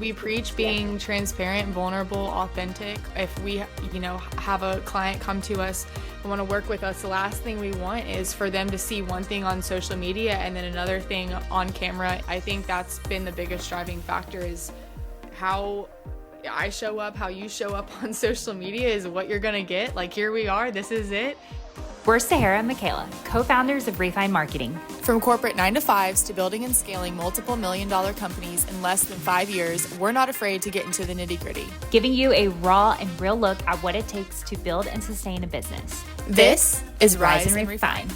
we preach being transparent, vulnerable, authentic. If we, have a client come to us and want to work with us, the last thing we want is for them to see one thing on social media and then another thing on camera. I think that's been the biggest driving factor, is how I show up, how you show up on social media is what you're going to get. Like, here we are, this is it. We're Sahara and Michaela, co-founders of Refine Marketing. From corporate 9-to-5s to building and scaling multiple million-dollar companies in less than 5 years, we're not afraid to get into the nitty-gritty. Giving you a raw and real look at what it takes to build and sustain a business. This is Rise and Refine.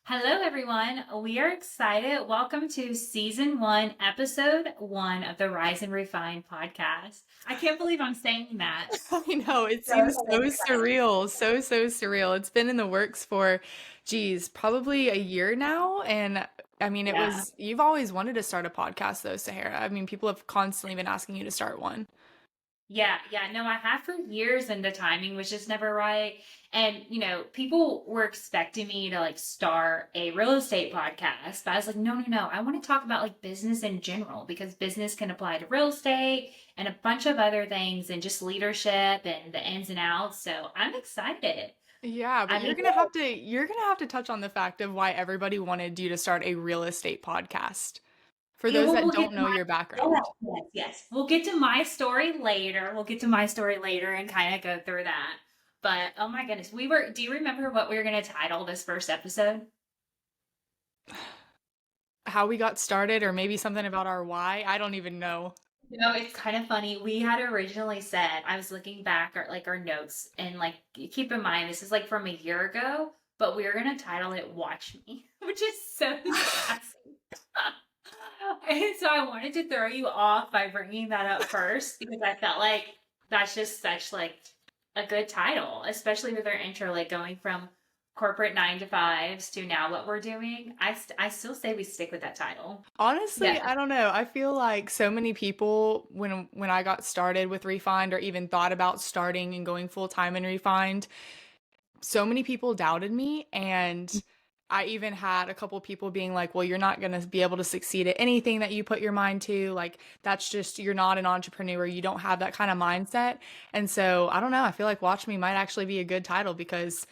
Hello, everyone. We are excited. Welcome to Season 1, Episode 1 of the Rise and Refine podcast. I can't believe I'm saying that. I know, it seems so surreal, so surreal. It's been in the works for, probably a year now. And I mean, you've always wanted to start a podcast though, Sahara. I mean, people have constantly been asking you to start one. Yeah. No, I have for years, and the timing was just never right. And, people were expecting me to start a real estate podcast, but I was like, no. I want to talk about business in general, because business can apply to real estate and a bunch of other things, and just leadership and the ins and outs. So I'm excited. Yeah, but you're gonna have to touch on the fact of why everybody wanted you to start a real estate podcast. For those that don't know your background. Yes. We'll get to my story later. And kind of go through that. But oh my goodness, do you remember what we were going to title this first episode? How we got started, or maybe something about our why? I don't even know. It's kind of funny. We had originally said, I was looking back at our notes, and keep in mind, this is from a year ago, but we were going to title it Watch Me, which is so sassy. And so I wanted to throw you off by bringing that up first, because I felt like that's just such a good title, especially with our intro, going from corporate 9-to-5s to now what we're doing. I still say we stick with that title. Honestly, yeah. I don't know. I feel like so many people, when I got started with Refined, or even thought about starting and going full time in Refined, so many people doubted me. And I even had a couple people being like, well, you're not going to be able to succeed at anything that you put your mind to. That's just, you're not an entrepreneur. You don't have that kind of mindset. And so I don't know. I feel like Watch Me might actually be a good title, because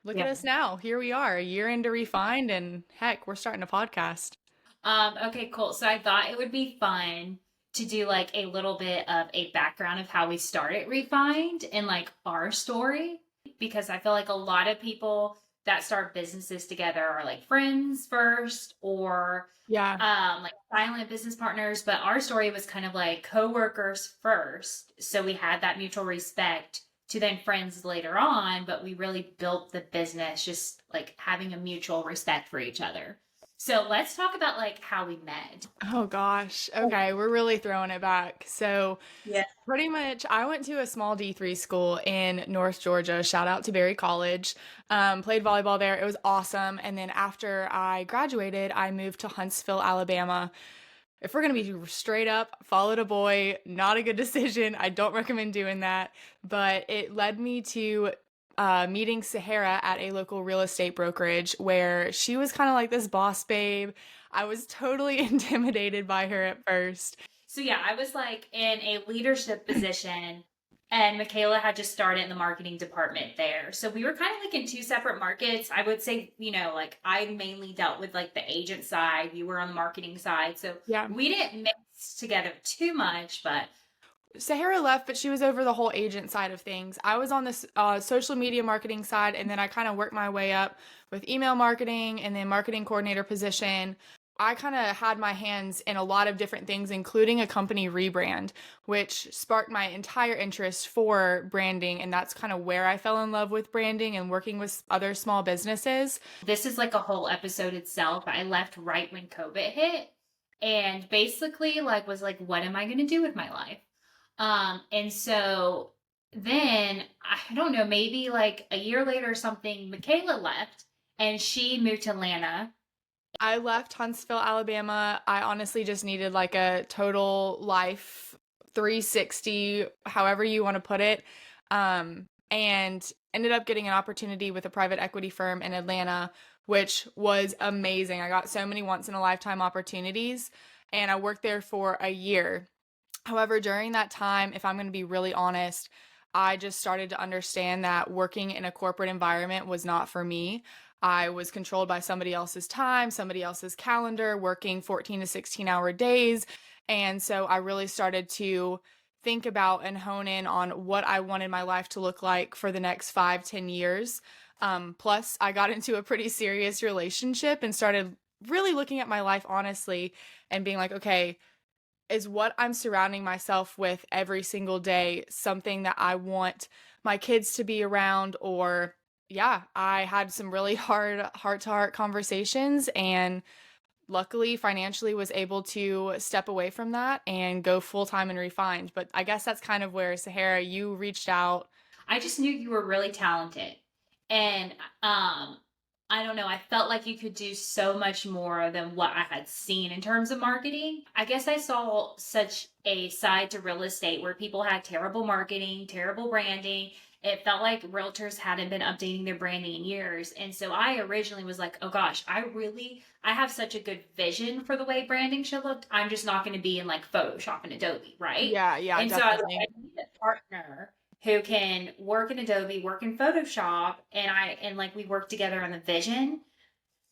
look at us now. Here we are, a year into Refined, and heck, we're starting a podcast. Okay, cool. So I thought it would be fun to do a little bit of a background of how we started Refined and our story, because I feel like a lot of people that start businesses together are friends first, or silent business partners. But our story was kind of co-workers first. So we had that mutual respect to then friends later on, but we really built the business just having a mutual respect for each other. So let's talk about how we met. Oh gosh. Okay, we're really throwing it back. So pretty much I went to a small D3 school in North Georgia. Shout out to Berry College. Played volleyball there. It was awesome. And then after I graduated, I moved to Huntsville, Alabama. If we're going to be straight up, followed a boy. Not a good decision. I don't recommend doing that. But it led me to meeting Sahara at a local real estate brokerage, where she was kind of like this boss babe. I was totally intimidated by her at first. So yeah, I was in a leadership position, and Michaela had just started in the marketing department there. So we were kind of in two separate markets. I would say, I mainly dealt with the agent side. You were on the marketing side. So we didn't mix together too much, but Sahara left, but she was over the whole agent side of things. I was on this social media marketing side, and then I kind of worked my way up with email marketing and then marketing coordinator position. I kind of had my hands in a lot of different things, including a company rebrand, which sparked my entire interest for branding. And that's kind of where I fell in love with branding and working with other small businesses. This is a whole episode itself. I left right when COVID hit, and basically was what am I going to do with my life? And so then, I don't know, maybe a year later or something, Michaela left, and she moved to Atlanta. I left Huntsville, Alabama. I honestly just needed a total life 360, however you want to put it. And ended up getting an opportunity with a private equity firm in Atlanta, which was amazing. I got so many once in a lifetime opportunities, and I worked there for a year. However, during that time, if I'm going to be really honest, I just started to understand that working in a corporate environment was not for me. I was controlled by somebody else's time, somebody else's calendar, working 14 to 16-hour days. And so I really started to think about and hone in on what I wanted my life to look like for the next 5, 10 years. Plus, I got into a pretty serious relationship and started really looking at my life honestly and being like, okay, is what I'm surrounding myself with every single day something that I want my kids to be around? Or, yeah, I had some really hard heart to heart conversations, and luckily financially was able to step away from that and go full time and refined. But I guess that's kind of where, Sahara, you reached out. I just knew you were really talented. And I don't know, I felt like you could do so much more than what I had seen in terms of marketing. I guess I saw such a side to real estate where people had terrible marketing, terrible branding. It felt like realtors hadn't been updating their branding in years. And so I originally was like, oh gosh, I have such a good vision for the way branding should look. I'm just not going to be in like Photoshop and Adobe, right? Yeah, yeah, And so I was definitely. like, I need a partner who can work in Adobe, work in Photoshop, and like we work together on the vision.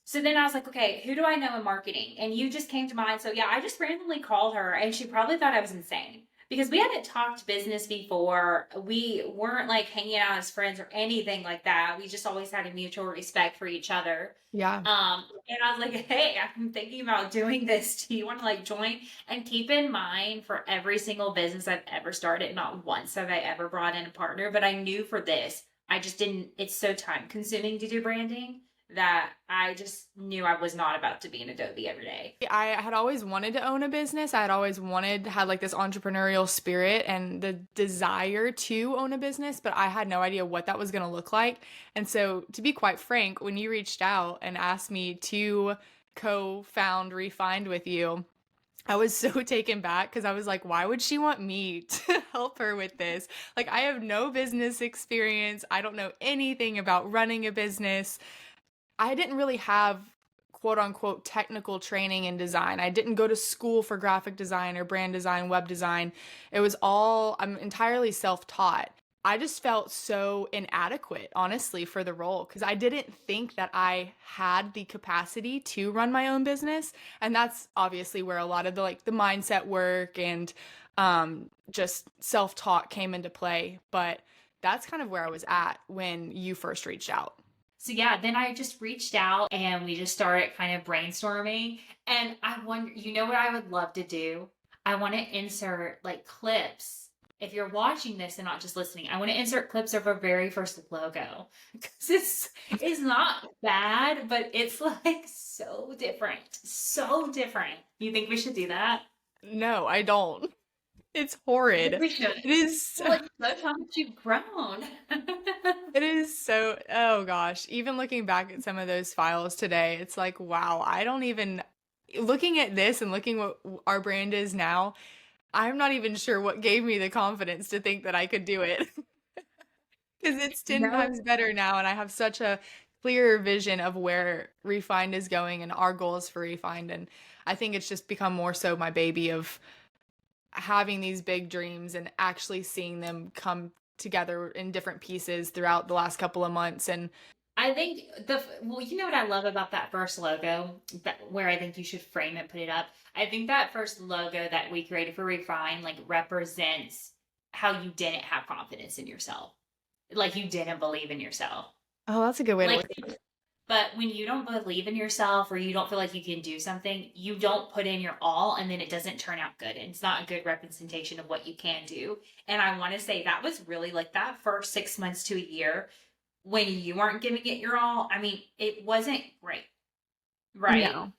So then I was like, okay, who do I know in marketing? And you just came to mind. So yeah, I just randomly called her and she probably thought I was insane because we hadn't talked business before. We weren't like hanging out as friends or anything like that. We just always had a mutual respect for each other. Yeah. And I was like, hey, I'm thinking about doing this. Do you want to like join? And keep in mind, for every single business I've ever started, not once have I ever brought in a partner, but I knew for this, I just didn't, it's so time consuming to do branding that I just knew I was not about to be in Adobe every day. I had always wanted to own a business. I had always had like this entrepreneurial spirit and the desire to own a business, but I had no idea what that was going to look like. And so, to be quite frank, when you reached out and asked me to co-found Refined with you, I was so taken back because I was like, why would she want me to help her with this? Like, I have no business experience. I don't know anything about running a business. I didn't really have quote unquote technical training in design. I didn't go to school for graphic design or brand design, web design. I'm entirely self taught. I just felt so inadequate, honestly, for the role because I didn't think that I had the capacity to run my own business. And that's obviously where a lot of the mindset work and just self taught came into play. But that's kind of where I was at when you first reached out. So yeah, then I just reached out and we just started kind of brainstorming. And I wonder, you know what I would love to do? I want to insert like clips. If you're watching this and not just listening, I want to insert clips of our very first logo because it's not bad, but it's like so different, so different. You think we should do that? No, I don't. It's I think horrid. we should. It is Well, look how much you've grown. it is so, oh gosh, even looking back at some of those files today, it's like, wow, I don't even looking at this and looking what our brand is now, I'm not even sure what gave me the confidence to think that I could do it. Because it's 10 No, times better now and I have such a clearer vision of where Refined is going and our goals for Refined, and I think it's just become more so my baby of having these big dreams and actually seeing them come together in different pieces throughout the last couple of months. And I think well, you know what I love about that first logo, where I think you should frame it, put it up. I think that first logo that we created for Refine like represents how you didn't have confidence in yourself, like you didn't believe in yourself. oh, that's a good way to Like, look at it. but when you don't believe in yourself or you don't feel like you can do something, you don't put in your all, and then it doesn't turn out good. And it's not a good representation of what you can do. And I want to say that was really like that first 6 months to a year when you weren't giving it your all. I mean, it wasn't great, right? No,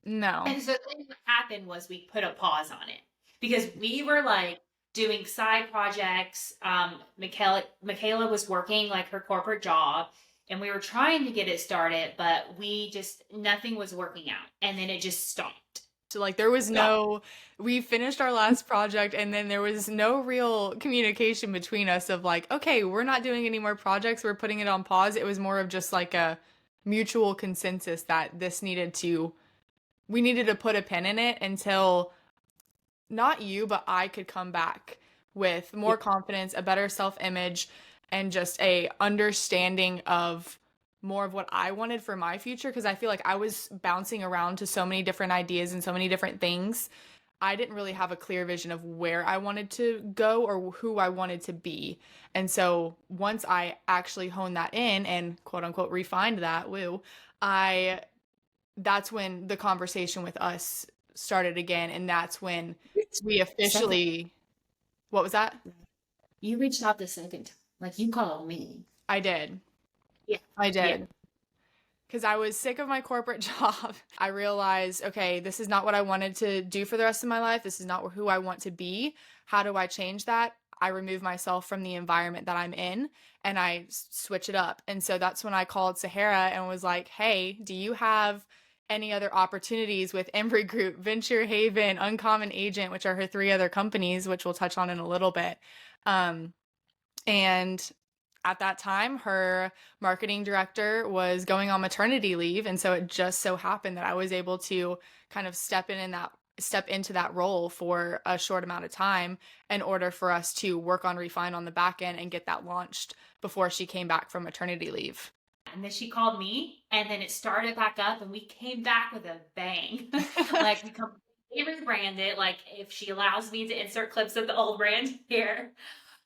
no. And so then what happened was we put a pause on it because we were like doing side projects. Michaela was working like her corporate job and we were trying to get it started, but nothing was working out. And then it just stopped. So like there was we finished our last project and then there was no real communication between us of like, okay, we're not doing any more projects, we're putting it on pause. It was more of just like mutual consensus that we needed to put a pin in it until not you, but I could come back with Yeah. more confidence, a better self-image, and just a understanding of more of what I wanted for my future. Because I feel like I was bouncing around to so many different ideas and so many different things. I didn't really have a clear vision of where I wanted to go or who I wanted to be. And so once I actually honed that in and quote unquote refined that, I that's when the conversation with us started again. And that's when we Second, officially, what was that? you reached out the second time. Like you called me. I did. Yeah. I Yeah. did. Because I was sick of my corporate job. I realized, okay, this is not what I wanted to do for the rest of my life. This is not who I want to be. How do I change that? I remove myself from the environment that I'm in and I switch it up. And so that's when I called Sahara and was like, hey, do you have any other opportunities with Embry Group, Venture Haven, Uncommon Agent, which are her three other companies, which we'll touch on in a little bit. Um, and at that time, her marketing director was going on maternity leave. And so it just so happened that I was able to kind of step into that role for a short amount of time in order for us to work on Refine on the back end and get that launched before she came back from maternity leave. And then she called me, and then it started back up, and we came back with a bang. Like we completely rebranded. Like if she allows me to insert clips of the old brand here,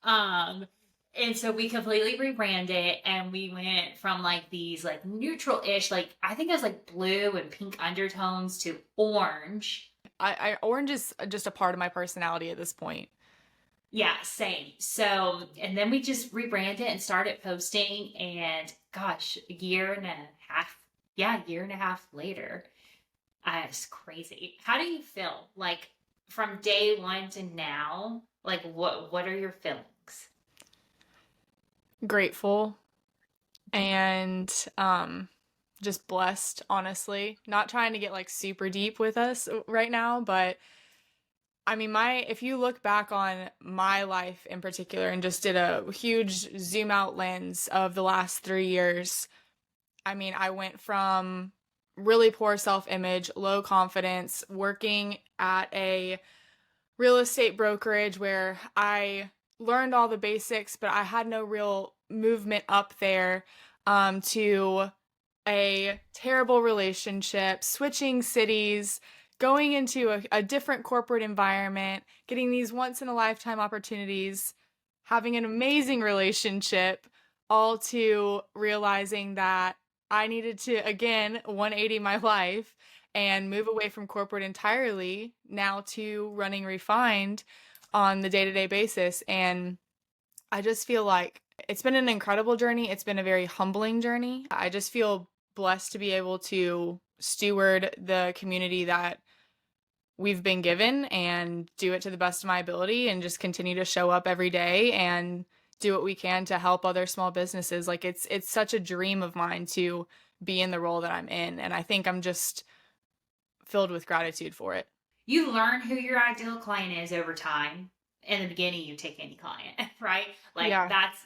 and so we completely rebranded, and we went from like these like neutral-ish, like I think it was like blue and pink undertones to orange. Orange is just a part of my personality at this point. Yeah, same. So, and then we just rebranded and started posting, and gosh, a year and a half, yeah, a year and a half later, it's crazy. How do you feel like from day one to now? Like, what are your feelings? Grateful and just blessed, honestly. Not trying to get like super deep with us right now, but I mean, if you look back on my life in particular and just did a huge zoom out lens of the last 3 years, I mean, I went from really poor self-image, low confidence, working at a real estate brokerage where I learned all the basics, but I had no real movement up there, to a terrible relationship, switching cities, going into a different corporate environment, getting these once in a lifetime opportunities, having an amazing relationship, all to realizing that I needed to, again, 180 my life and move away from corporate entirely now to running Refined on the day-to-day basis. And I just feel like it's been an incredible journey. It's been a very humbling journey. I just feel blessed to be able to steward the community that we've been given and do it to the best of my ability and just continue to show up every day and do what we can to help other small businesses. Like it's such a dream of mine to be in the role that I'm in, and I think I'm just filled with gratitude for it. You learn who your ideal client is over time. In the beginning, you take any client, right? Like Yeah. that's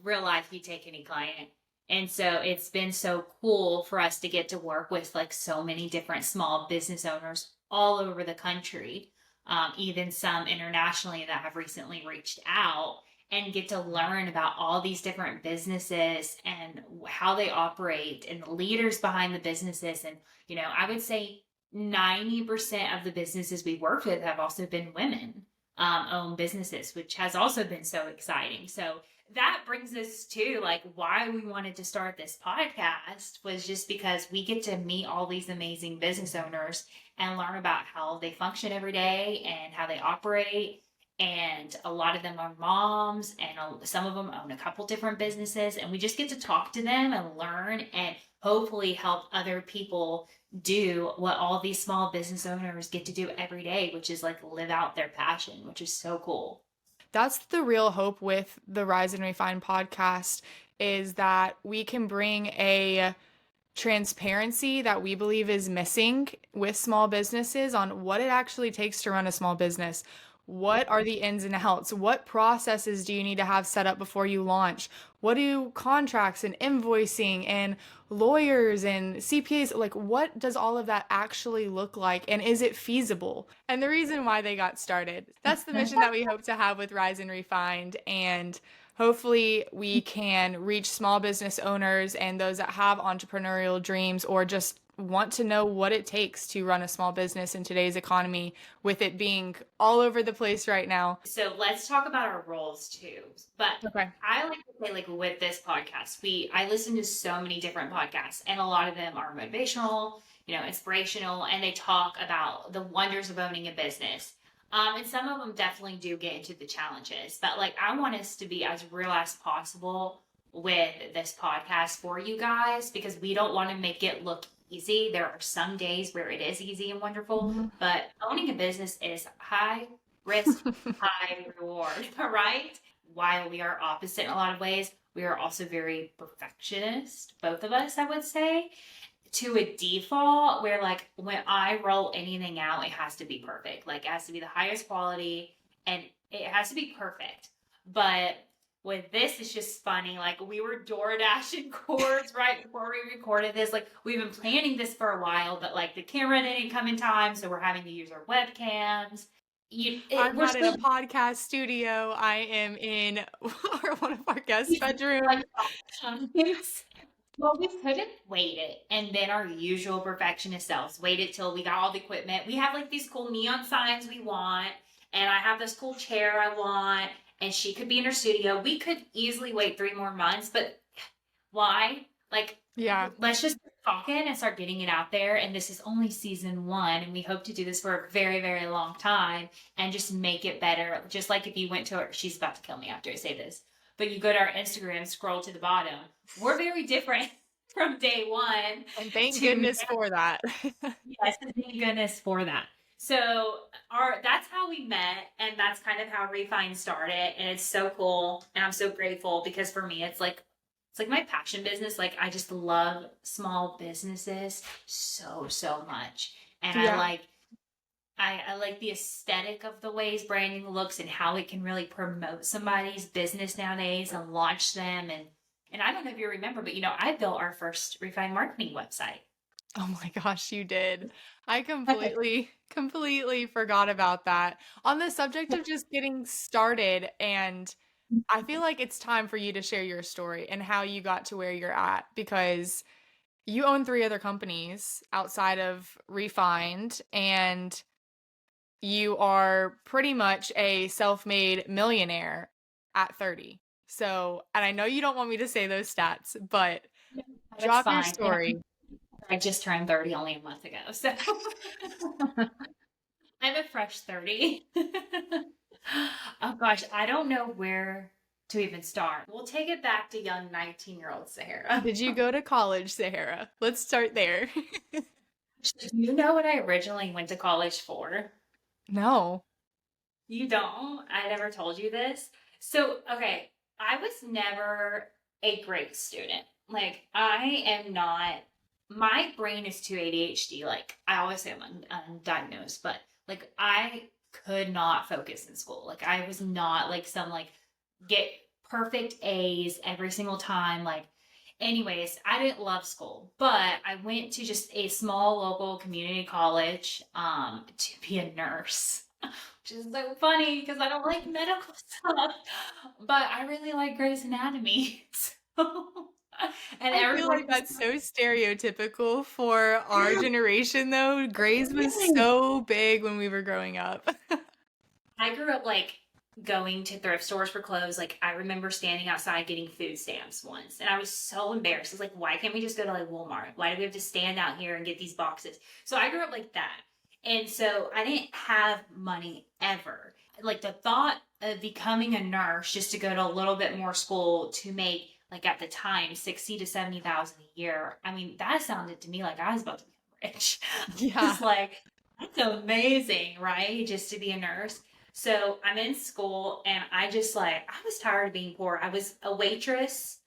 real life. You take any client. And so it's been so cool for us to get to work with like so many different small business owners all over the country, even some internationally that have recently reached out and get to learn about all these different businesses and how they operate and the leaders behind the businesses. And, I would say 90% of the businesses we worked with have also been women owned businesses, which has also been so exciting. So that brings us to like why we wanted to start this podcast was just because we get to meet all these amazing business owners and learn about how they function every day and how they operate. And a lot of them are moms, and some of them own a couple different businesses. And we just get to talk to them and learn and hopefully help other people do what all these small business owners get to do every day, which is like live out their passion, which is so cool. That's the real hope with the Rise and Refine podcast, is that we can bring a transparency that we believe is missing with small businesses on what it actually takes to run a small business. what are the ins and outs? What processes do you need to have set up before you launch? What do contracts and invoicing and lawyers and CPAs, like what does all of that actually look like? And is it feasible? And the reason why they got started. That's the mission that we hope to have with Rise and Refined. And hopefully we can reach small business owners and those that have entrepreneurial dreams or just want to know what it takes to run a small business in today's economy with it being all over the place right now. So let's talk about our roles too. But okay. I like to say, like with this podcast, I listen to so many different podcasts, and a lot of them are motivational, inspirational, and they talk about the wonders of owning a business. And some of them definitely do get into the challenges, but like I want us to be as real as possible with this podcast for you guys, because we don't want to make it look easy. There are some days where it is easy and wonderful, but owning a business is high risk, high reward, right? While we are opposite in a lot of ways, we are also very perfectionist, both of us, I would say, to a default where like when I roll anything out, it has to be perfect. Like it has to be the highest quality and it has to be perfect. But with this, it's just funny. Like we were door dashing cords right before we recorded this. Like we've been planning this for a while, but like the camera didn't come in time, so we're having to use our webcams. I'm not in a podcast studio. I am in one of our guest bedrooms. Well, we couldn't wait it. And then our usual perfectionist selves waited till we got all the equipment. We have like these cool neon signs we want, and I have this cool chair I want, and she could be in her studio. We could easily wait 3 more months, but why? Like, yeah, let's just talk in and start getting it out there. And this is only season 1, and we hope to do this for a very, very long time and just make it better. Just like if you went to her, she's about to kill me after I say this, but you go to our Instagram, scroll to the bottom. We're very different from day one. And thank goodness for that. Yes, thank goodness for that. So that's how we met, and that's kind of how Refine started, and it's so cool, and I'm so grateful because for me it's like my passion business. Like I just love small businesses so much, and yeah. I like the aesthetic of the ways branding looks and how it can really promote somebody's business nowadays and launch them. And I don't know if you remember, but I built our first Refine marketing website. Oh my gosh, you did. I completely forgot about that. On the subject of just getting started, and I feel like it's time for you to share your story and how you got to where you're at, because you own 3 other companies outside of Refined, and you are pretty much a self-made millionaire at 30. So, and I know you don't want me to say those stats, but drop your story. I just turned 30 only a month ago, so I'm a fresh 30. Oh gosh, I don't know where to even start. We'll take it back to young 19-year-old Sahara. Did you go to college, Sahara? Let's start there. Do you know what I originally went to college for? No. You don't? I never told you this. So, okay, I was never a great student. Like, I am not, my brain is too ADHD. Like, I always say I'm undiagnosed, but like, I could not focus in school. Like, I was not like some like get perfect A's every single time. Like, anyways, I didn't love school, but I went to just a small local community college to be a nurse, which is so funny because I don't like medical stuff, but I really like Grey's Anatomy. And I feel like that's so stereotypical for our generation, though. Grey's was so big when we were growing up. I grew up like going to thrift stores for clothes. Like I remember standing outside getting food stamps once, and I was so embarrassed. I was like, why can't we just go to like Walmart? Why do we have to stand out here and get these boxes? So I grew up like that. And so I didn't have money ever. Like the thought of becoming a nurse just to go to a little bit more school to make, like at the time, 60 to 70,000 a year. I mean, that sounded to me like I was about to become rich. Yeah. It's like, that's amazing, right? Just to be a nurse. So I'm in school, and I was tired of being poor. I was a waitress,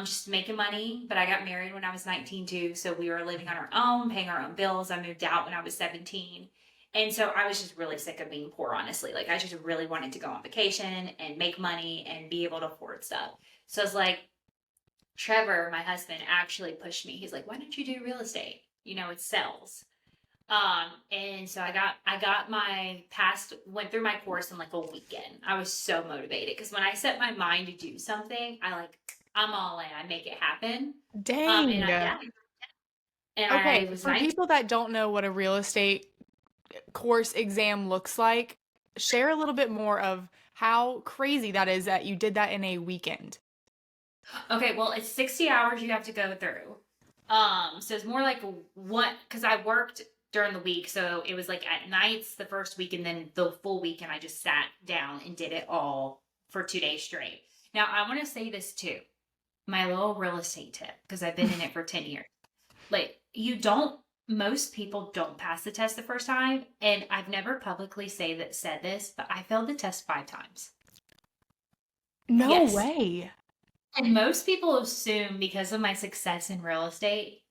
just making money, but I got married when I was 19 too. So we were living on our own, paying our own bills. I moved out when I was 17. And so I was just really sick of being poor, honestly. Like I just really wanted to go on vacation and make money and be able to afford stuff. So it's like Trevor, my husband, actually pushed me. He's like, "Why don't you do real estate? You know, it sells." And so I got my past went through my course in like a weekend. I was so motivated because when I set my mind to do something, I'm all in. I make it happen. And Dang. I yeah, and I Okay, was for nice. people that don't know what a real estate course exam looks like, share a little bit more of how crazy that is that you did that in a weekend. Okay, well, it's 60 hours you have to go through. So it's more like what, because I worked during the week, so it was like at nights the first week, and then the full weekend I just sat down and did it all for 2 days straight. Now, I want to say this too, my little real estate tip, because I've been in it for 10 years. Like, most people don't pass the test the first time, and I've never publicly said this, but I failed the test 5 times. No Yes. way. And most people assume because of my success in real estate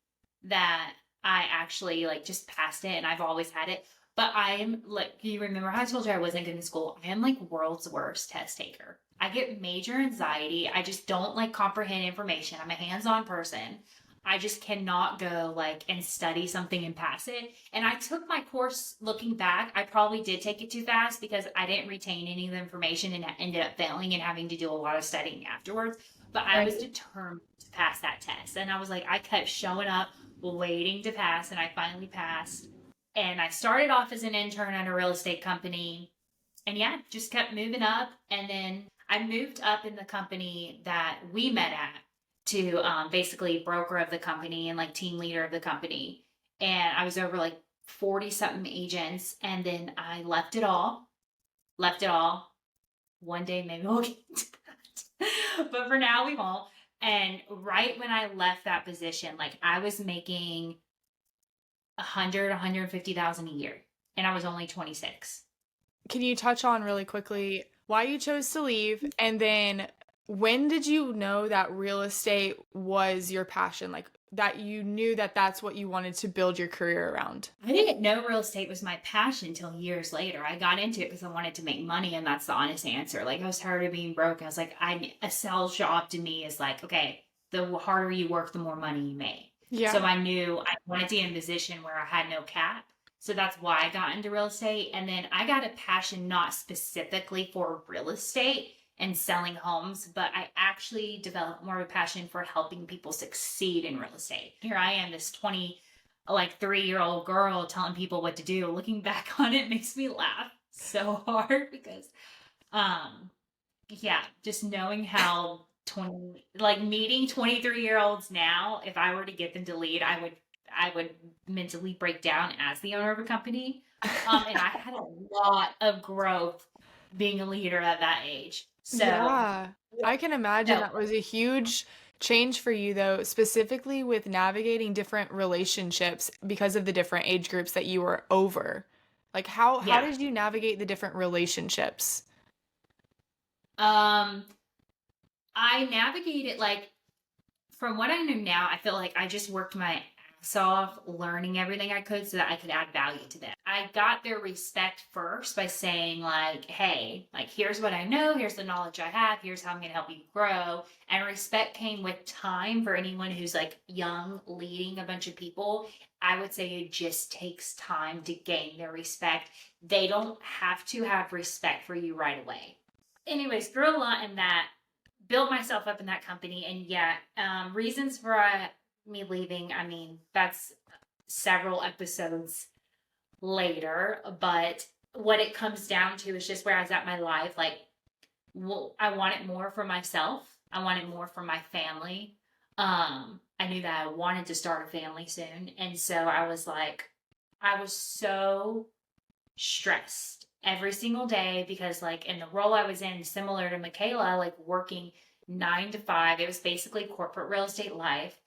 that I actually like just passed it and I've always had it. But I am like, you remember how I told you I wasn't good in school? I am like world's worst test taker. I get major anxiety. I just don't like comprehend information. I'm a hands-on person. I just cannot go like and study something and pass it. And I took my course looking back. I probably did take it too fast because I didn't retain any of the information and ended up failing and having to do a lot of studying afterwards. But I was Right. determined to pass that test. And I was like, I kept showing up, waiting to pass, and I finally passed. And I started off as an intern at a real estate company. And yeah, just kept moving up. And then I moved up in the company that we met at to basically broker of the company and like team leader of the company. And I was over like 40 something agents. And then I left it all. One day, maybe we'll get to that. But for now, we won't. And right when I left that position, like I was making 150,000 a year and I was only 26. Can you touch on really quickly why you chose to leave? And then when did you know that real estate was your passion? Like that you knew that that's what you wanted to build your career around? I didn't know real estate was my passion until years later. I got into it because I wanted to make money, and that's the honest answer. Like I was tired of being broke. I was like, a sales job to me is like, okay, the harder you work, the more money you make. So Yeah. I knew I wanted to be in a position where I had no cap. So that's why I got into real estate. And then I got a passion not specifically for real estate and selling homes, but I actually developed more of a passion for helping people succeed in real estate. Here I am, this 20 like 3-year-old girl telling people what to do. Looking back on it makes me laugh so hard because yeah, just knowing how 20 like meeting 23-year-olds now, if I were to get them to lead, I would mentally break down as the owner of a company. And I had a lot of growth being a leader at that age. So Yeah. I can imagine no, that was a huge change for you though, specifically with navigating different relationships because of the different age groups that you were over. Like how yeah. did you navigate the different relationships? Um I navigated like from what I know now, I feel like I just worked my ass off learning everything I could so that I could add value to them. I got their respect first by saying, like, hey, like, here's what I know, here's the knowledge I have, here's how I'm going to help you grow. And respect came with time for anyone who's like young, leading a bunch of people. I would say it just takes time to gain their respect. They don't have to have respect for you right away. Anyways, grew a lot in that, built myself up in that company. And yeah, reasons for me leaving, I mean, that's several episodes later. But what it comes down to is just where I was at my life. Like, well, I wanted more for myself, I wanted more for my family. I knew that I wanted to start a family soon. And so I was like, I was so stressed every single day because like in the role I was in, similar to Michaela, like working 9 to 5, it was basically corporate real estate life.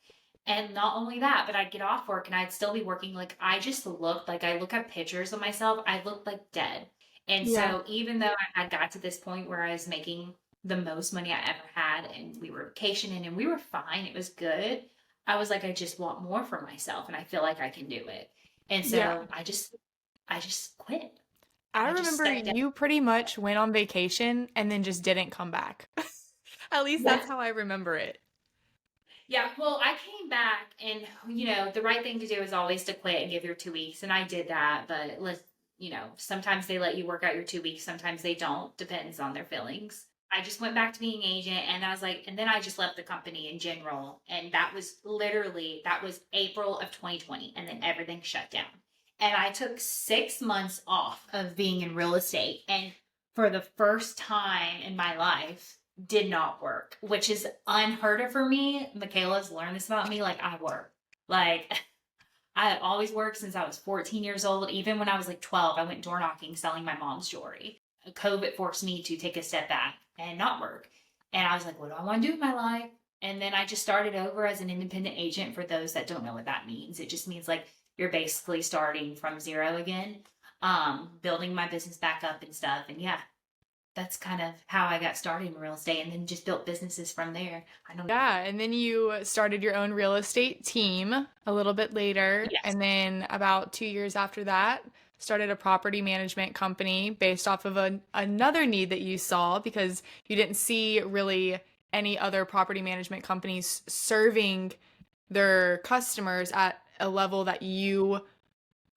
And not only that, but I'd get off work and I'd still be working. Like I just looked like, I look at pictures of myself, I looked like dead. And Yeah. so even though I got to this point where I was making the most money I ever had and we were vacationing and we were fine, it was good. I was like, I just want more for myself and I feel like I can do it. And Yeah. so I just I just quit. I I just remember stepped down. you pretty much went on vacation and then just didn't come back. At least Yeah. that's how I remember it. Yeah, well, I came back and, the right thing to do is always to quit and give your 2 weeks. And I did that, but sometimes they let you work out your 2 weeks, sometimes they don't, depends on their feelings. I just went back to being agent and I was like, and then I just left the company in general. And that was April of 2020. And then everything shut down. And I took 6 months off of being in real estate. And for the first time in my life, did not work, which is unheard of for me. Michaela's learned this about me. Like, I work. Like, I have always worked since I was 14 years old. Even when I was like 12, I went door knocking selling my mom's jewelry. COVID forced me to take a step back and not work. And I was like, what do I want to do with my life? And then I just started over as an independent agent. For those that don't know what that means, it just means like you're basically starting from zero again, building my business back up and stuff. And yeah, that's kind of how I got started in real estate and then just built businesses from there. I don't. Yeah, and then you started your own real estate team a little bit later, Yes. and then about 2 years after that, started a property management company based off of another need that you saw because you didn't see really any other property management companies serving their customers at a level that you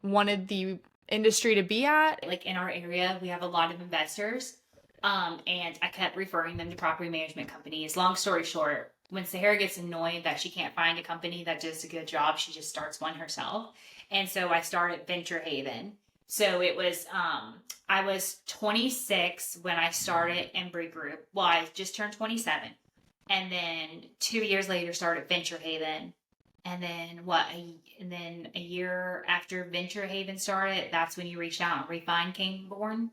wanted the industry to be at. Like in our area, we have a lot of investors. And I kept referring them to property management companies. Long story short, when Sahara gets annoyed that she can't find a company that does a good job, she just starts one herself. And so I started Venture Haven. So it was, I was 26 when I started Embry Group. Well, I just turned 27. And then 2 years later, started Venture Haven. And then and then a year after Venture Haven started, that's when you reached out and Refine came born.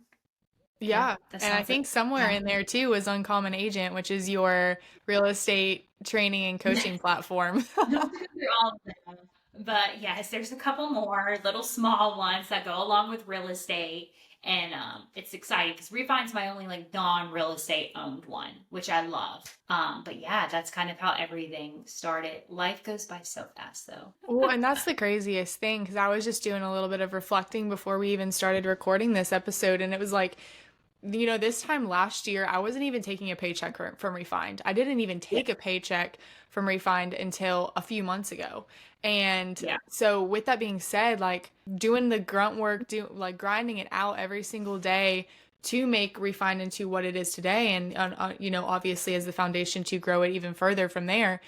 Yeah, Yeah. that And I sounds like think somewhere yeah. in there too was Uncommon Agent, which is your real estate training and coaching platform. Don't go through all of them. But yes, there's a couple more little small ones that go along with real estate. And it's exciting because Refine's my only like non-real estate owned one, which I love. But yeah, that's kind of how everything started. Life goes by so fast though. Well, and that's the craziest thing because I was just doing a little bit of reflecting before we even started recording this episode. And it was like, this time last year, I wasn't even taking a paycheck from Refined. I didn't even Yeah. take a paycheck from Refined until a few months ago. And Yeah. so with that being said, like doing the grunt work, like grinding it out every single day to make Refined into what it is today. And, obviously as the foundation to grow it even further from there.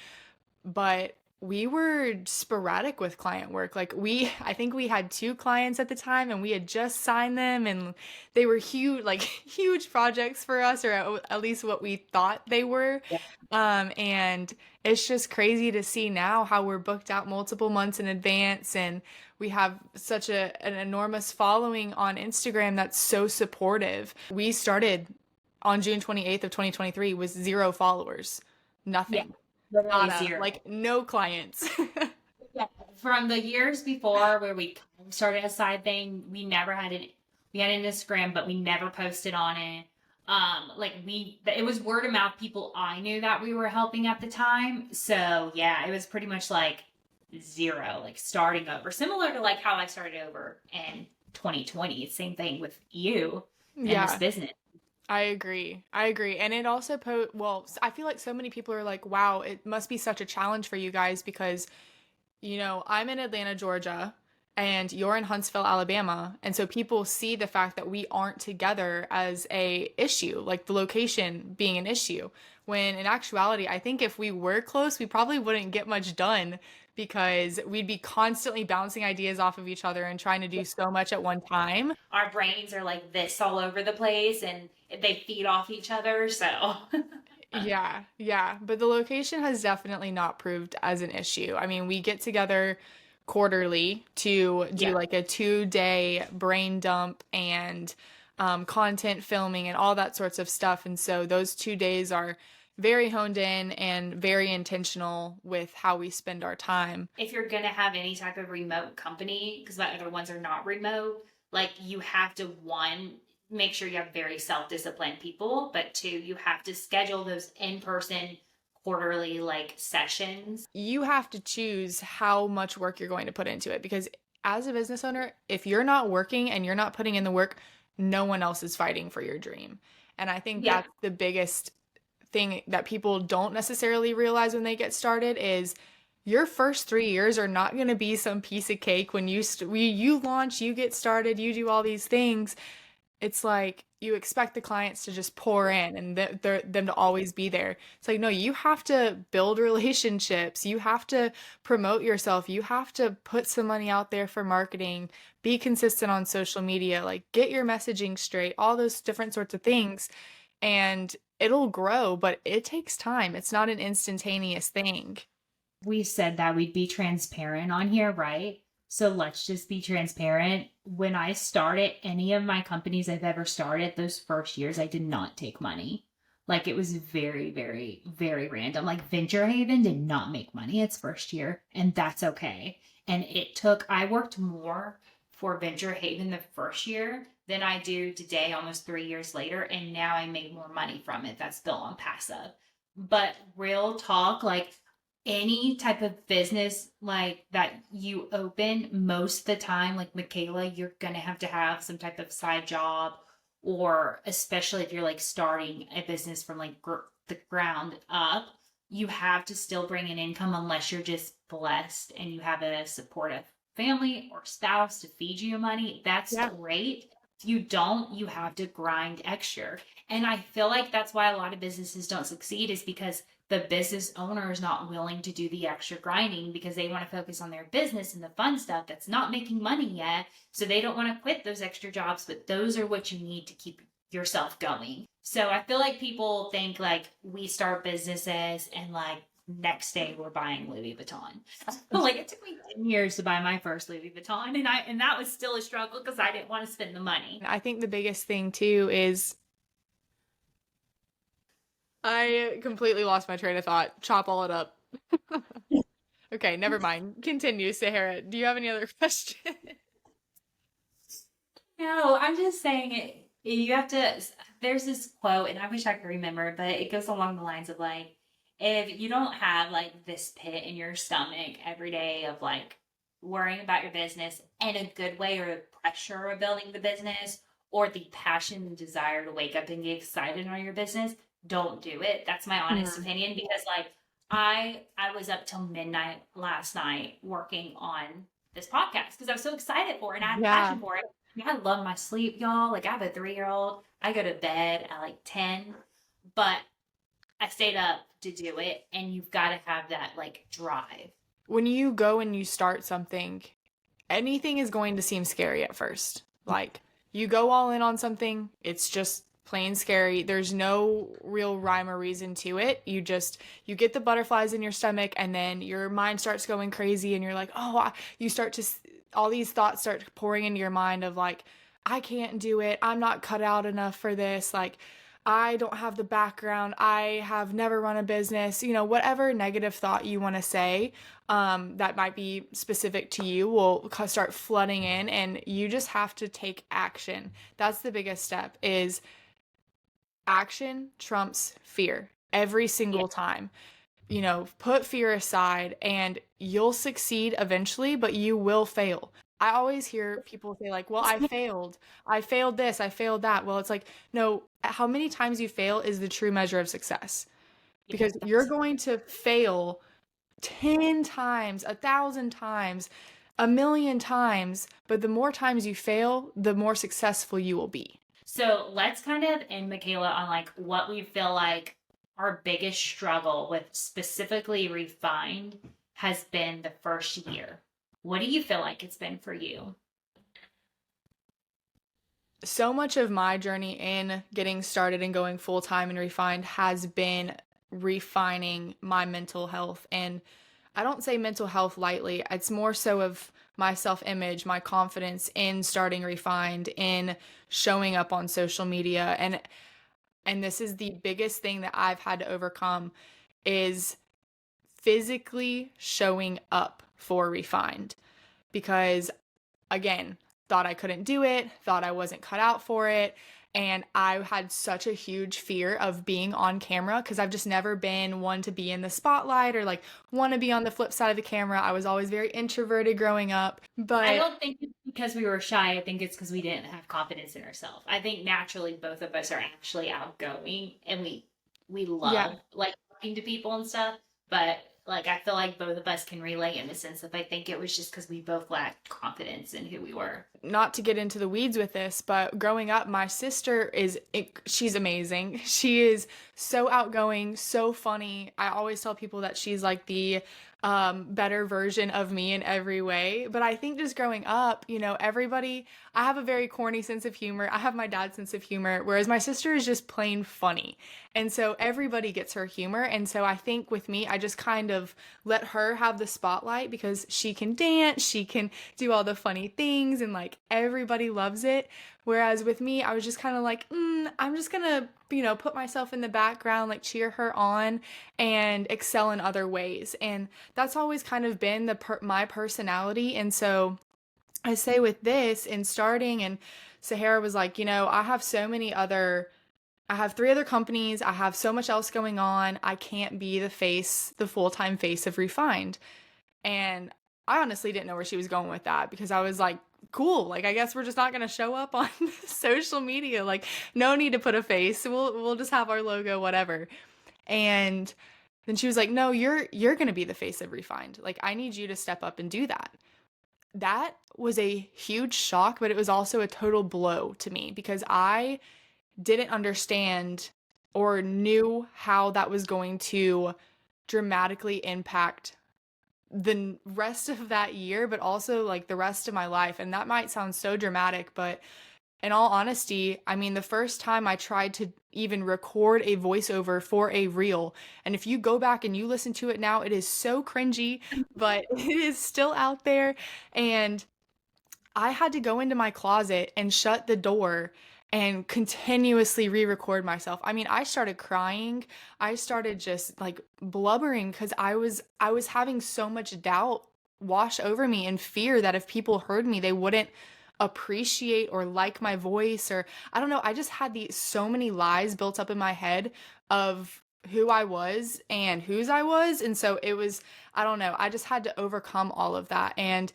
But we were sporadic with client work. Like I think we had two clients at the time and we had just signed them and they were huge, like huge projects for us, or at least what we thought they were. Yeah. And it's just crazy to see now how we're booked out multiple months in advance and we have such an enormous following on Instagram that's so supportive. We started on June 28th of 2023 with 0 followers. Yeah. Nothing. Literally Nada, zero. like no clients. Yeah, from the years before where we kind of started a side thing, we had an Instagram, but we never posted on it. It was word of mouth people I knew that we were helping at the time. So yeah, it was pretty much like zero, like starting over, similar to like how I started over in 2020. Same thing with you and this Yeah, business. I agree. I agree. And it also I feel like so many people are like, wow, it must be such a challenge for you guys because I'm in Atlanta, Georgia, and you're in Huntsville, Alabama. And so people see the fact that we aren't together as a issue, like the location being an issue. When in actuality, I think if we were close, we probably wouldn't get much done because we'd be constantly bouncing ideas off of each other and trying to do so much at one time. Our brains are like this all over the place and they feed off each other. So Yeah, yeah. But the location has definitely not proved as an issue. I mean, we get together quarterly to do yeah. like a 2-day brain dump and content filming and all that sorts of stuff. And so those 2 days are very honed in and very intentional with how we spend our time. If you're going to have any type of remote company, because the other ones are not remote, like you have to, one, make sure you have very self-disciplined people, but two, you have to schedule those in-person quarterly like sessions. You have to choose how much work you're going to put into it because as a business owner, if you're not working and you're not putting in the work, no one else is fighting for your dream. And I think Yeah. that's the biggest thing that people don't necessarily realize when they get started is your first 3 years are not going to be some piece of cake when you launch, you get started, you do all these things. It's like you expect the clients to just pour in and them to always be there. It's like, no, you have to build relationships. You have to promote yourself. You have to put some money out there for marketing, be consistent on social media, like get your messaging straight, all those different sorts of things. And it'll grow, but it takes time. It's not an instantaneous thing. We said that we'd be transparent on here, right? So let's just be transparent. When I started any of my companies I've ever started, those first years, I did not take money. Like it was very, very, very random. Like Venture Haven did not make money its first year, and that's okay. And I worked more for Venture Haven the first year than I do today, almost 3 years later. And now I make more money from it. That's still on passive. But real talk, like any type of business like that you open, most of the time, like Michaela, you're gonna have to have some type of side job, or especially if you're like starting a business from like the ground up, you have to still bring in income unless you're just blessed and you have a supportive family or spouse to feed you money. That's Yeah. great. If you don't, you have to grind extra. And I feel like that's why a lot of businesses don't succeed, is because the business owner is not willing to do the extra grinding because they want to focus on their business and the fun stuff that's not making money yet. So they don't want to quit those extra jobs, but those are what you need to keep yourself going. So I feel like people think like we start businesses and like next day we're buying Louis Vuitton. Like it took me 10 years to buy my first Louis Vuitton, and that was still a struggle because I didn't want to spend the money. I think the biggest thing too is I completely lost my train of thought. Chop all it up. Okay, never mind. Continue, Sahara. Do you have any other questions? No, I'm just saying it. You have to. There's this quote, and I wish I could remember, but it goes along the lines of like, if you don't have like this pit in your stomach every day of like worrying about your business in a good way, or the pressure of building the business, or the passion and desire to wake up and get excited on your business, don't do it. That's my honest opinion, because like I was up till midnight last night working on this podcast because I was so excited for it and I had Yeah. passion for it. I love my sleep, y'all. Like I have a 3-year-old. I go to bed at like 10, but I stayed up to do it, and you've got to have that like drive. When you go and you start something, anything is going to seem scary at first. Like you go all in on something, it's just plain scary. There's no real rhyme or reason to it. You get the butterflies in your stomach and then your mind starts going crazy and you're like, "Oh, you start to all these thoughts start pouring into your mind of like, I can't do it. I'm not cut out enough for this. Like I don't have the background. I have never run a business." Whatever negative thought you want to say, that might be specific to you will start flooding in, and you just have to take action. That's the biggest step, is action trumps fear every Yeah. single time. Put fear aside and you'll succeed eventually, but you will fail. I always hear people say like, well, I failed. I failed this, I failed that. Well, it's like, no, how many times you fail is the true measure of success. Because you're going to fail 10 times, 1,000 times, 1,000,000 times, but the more times you fail, the more successful you will be. So let's kind of end, Michaela, on like what we feel like our biggest struggle with specifically Refined has been the first year. What do you feel like it's been for you? So much of my journey in getting started and going full time and Refined has been refining my mental health. And I don't say mental health lightly, it's more so of my self image, my confidence in starting Refined, in showing up on social media. And this is the biggest thing that I've had to overcome, is physically showing up for Refined. Because again, thought I couldn't do it, thought I wasn't cut out for it. And I had such a huge fear of being on camera because I've just never been one to be in the spotlight or like want to be on the flip side of the camera. I was always very introverted growing up. I But don't think it's because we were shy. I think it's because we didn't have confidence in ourselves. I think naturally both of us are actually outgoing and we yeah, love like talking to people and stuff. But like I feel like both of us can relate in the sense of I think it was just because we both lacked confidence in who we were. not to get into the weeds with this, but growing up, my sister she's amazing. She is so outgoing, so funny. I always tell people that she's like the better version of me in every way. But I think just growing up, I have a very corny sense of humor. I have my dad's sense of humor, whereas my sister is just plain funny. And so everybody gets her humor. And so I think with me, I just kind of let her have the spotlight because she can dance, she can do all the funny things, and like everybody loves it. Whereas with me, I was just kind of like, I'm just gonna, put myself in the background, like cheer her on and excel in other ways. And that's always kind of been my personality. And so I say with this in starting, and Sahara was like, I have 3 other companies. I have so much else going on. I can't be the full-time face of Refined. And I honestly didn't know where she was going with that because I was like, cool. Like, I guess we're just not going to show up on social media. Like, no need to put a face. We'll just have our logo, whatever. And then she was like, no, you're going to be the face of Refined. Like, I need you to step up and do that. That was a huge shock, but it was also a total blow to me because I didn't understand or knew how that was going to dramatically impact the rest of that year, but also like the rest of my life. And that might sound so dramatic, but in all honesty, I mean, the first time I tried to even record a voiceover for a reel, and if you go back and you listen to it now, it is so cringy, but it is still out there. And I had to go into my closet and shut the door and continuously re-record myself. I mean, I started crying. I started just like blubbering because I was having so much doubt wash over me and fear that if people heard me, they wouldn't appreciate or like my voice, or I don't know, I just had these so many lies built up in my head of who I was and whose I was. And so it was, I don't know, I just had to overcome all of that. And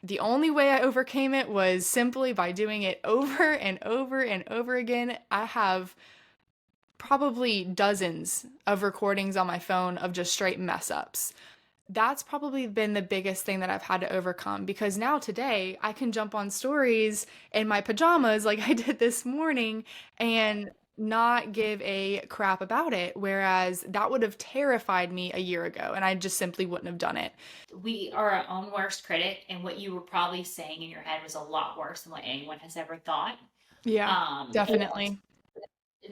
the only way I overcame it was simply by doing it over and over and over again. I have probably dozens of recordings on my phone of just straight mess ups. That's probably been the biggest thing that I've had to overcome because now today I can jump on stories in my pajamas like I did this morning and not give a crap about it. Whereas that would have terrified me a year ago and I just simply wouldn't have done it. We are our own worst critic, and what you were probably saying in your head was a lot worse than what anyone has ever thought. Yeah, Um, definitely.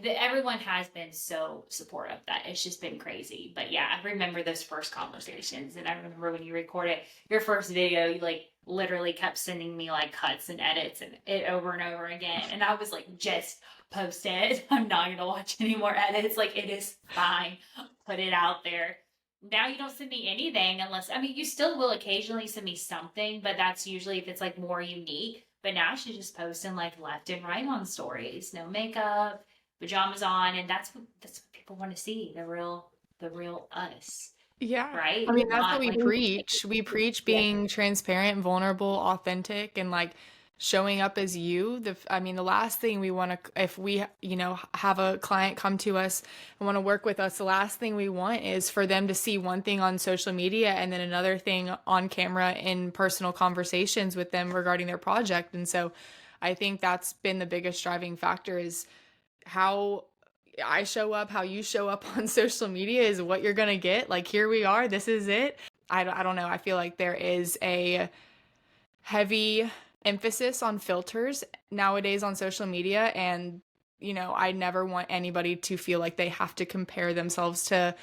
everyone has been so supportive that it's just been crazy. But yeah, I remember those first conversations, and I remember when you recorded your first video, you like literally kept sending me like cuts and edits and it over and over again, and I was like, just post it. I'm not gonna watch any more edits. Like it is fine. Put it out there. Now you don't send me anything unless I mean you still will occasionally send me something, but that's usually if it's like more unique. But now she's just posting like left and right on stories, no makeup, pajamas on, and that's what people want to see, the real us, Yeah. right? I mean, that's what Not we like preach. We preach yeah. being transparent, vulnerable, authentic, and like showing up as you. I mean, the last thing we want to, if we, have a client come to us and want to work with us, the last thing we want is for them to see one thing on social media and then another thing on camera in personal conversations with them regarding their project. And so I think that's been the biggest driving factor is how I show up, how you show up on social media is what you're going to get. Like, here we are. This is it. I don't know. I feel like there is a heavy emphasis on filters nowadays on social media. And, I never want anybody to feel like they have to compare themselves to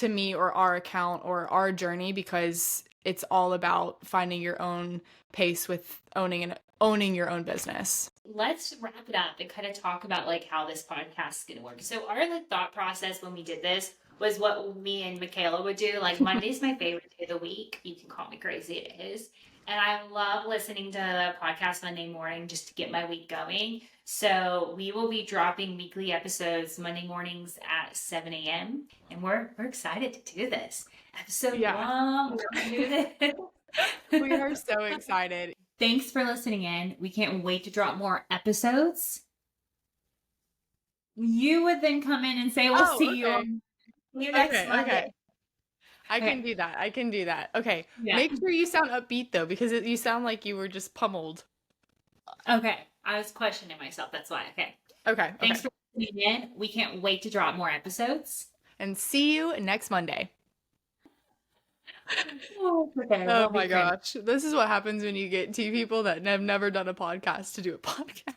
me or our account or our journey because it's all about finding your own pace with owning your own business. Let's wrap it up and kind of talk about like how this podcast is going to work. So our like thought process when we did this was what me and Michaela would do. Like Monday's my favorite day of the week. You can call me crazy, it is. And I love listening to the podcast Monday morning just to get my week going. So we will be dropping weekly episodes Monday mornings at 7 a.m. And we're excited to do this. Episode Yeah. 1, we're gonna do this. We are so excited. Thanks for listening in. We can't wait to drop more episodes. You would then come in and say, we'll see you next Monday. I can do that. I can do that. Okay. Yeah. Make sure you sound upbeat though, because you sound like you were just pummeled. Okay. I was questioning myself. That's why. Okay. Okay. Thanks for tuning in. We can't wait to drop more episodes. And see you next Monday. Oh my gosh. This is what happens when you get two people that have never done a podcast to do a podcast.